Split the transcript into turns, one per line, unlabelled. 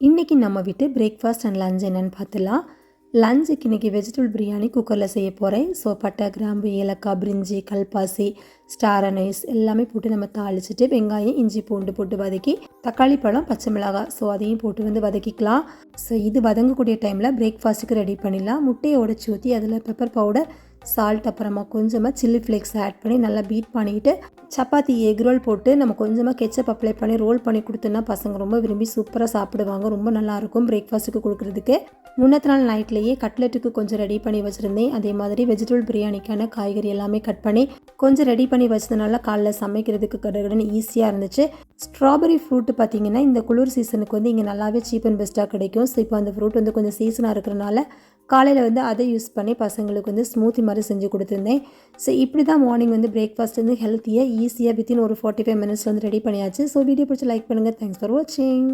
இன்றைக்கி நம்ம வீட்டு பிரேக்ஃபாஸ்ட் அண்ட் லஞ்ச் என்னென்னு பார்த்துலாம். லஞ்சுக்கு இன்றைக்கி வெஜிடபிள் பிரியாணி குக்கரில் செய்ய போகிறேன். ஸோ பட்டை, கிராம்பு, ஏலக்காய், பிரிஞ்சி, கல்பாசி, ஸ்டார் அனைஸ் எல்லாமே போட்டு நம்ம தாளிச்சிட்டு வெங்காயம், இஞ்சி, பூண்டு போட்டு வதக்கி தக்காளி பழம், பச்சை மிளகாய் ஸோ அதையும் போட்டு வதக்கிக்கலாம். ஸோ இது வதங்கக்கூடிய டைமில் பிரேக்ஃபாஸ்ட்டுக்கு ரெடி பண்ணிடலாம். முட்டையை உடச்சி ஊற்றி அதில் பெப்பர் பவுடர், சால்ட், அப்புறமா கொஞ்சமாக சில்லி ஃப்ளேக்ஸ் ஆட் பண்ணி நல்லா பீட் பண்ணிவிட்டு சப்பாத்தி எக் ரோல் போட்டு நம்ம கொஞ்சமாக கெச்சப் அப்ளை பண்ணி ரோல் பண்ணி கொடுத்தோன்னா பசங்க ரொம்ப விரும்பி சூப்பராக சாப்பிடுவாங்க. ரொம்ப நல்லாயிருக்கும் பிரேக்ஃபாஸ்ட்டுக்கு கொடுக்குறதுக்கு. முன்னத்து நாள் நைட்லேயே கட்லெட்டுக்கு கொஞ்சம் ரெடி பண்ணி வச்சுருந்தேன். அதே மாதிரி வெஜிடபிள் பிரியாணிக்கான காய்கறி எல்லாமே கட் பண்ணி கொஞ்சம் ரெடி பண்ணி வச்சதுனால காலைல சமைக்கிறதுக்கு கடகடன்னு ஈஸியாக இருந்துச்சு. ஸ்ட்ராபெரி ஃப்ரூட்டு பார்த்திங்கன்னா இந்த குளிர் சீசனுக்கு இங்கே நல்லாவே சீப் அண்ட் பெஸ்ட்டாக கிடைக்கும். ஸோ இப்போ அந்த ஃப்ரூட் கொஞ்சம் சீசனாக இருக்கிறனால காலையில் அதை யூஸ் பண்ணி பசங்களுக்கு ஸ்மூத்தி மாதிரி செஞ்சு கொடுத்துருந்தேன். ஸோ இப்படி தான் மார்னிங் பிரேக்ஃபாஸ்ட் ஹெல்த்தியாக ஈஸியாக வித்தின் ஒரு 45 மினிட்ஸ் ரெடி பண்ணியாச்சு. ஸோ வீடியோ பிடிச்சி லைக் பண்ணுங்கள். தேங்க்ஸ் ஃபார் வாட்சிங்.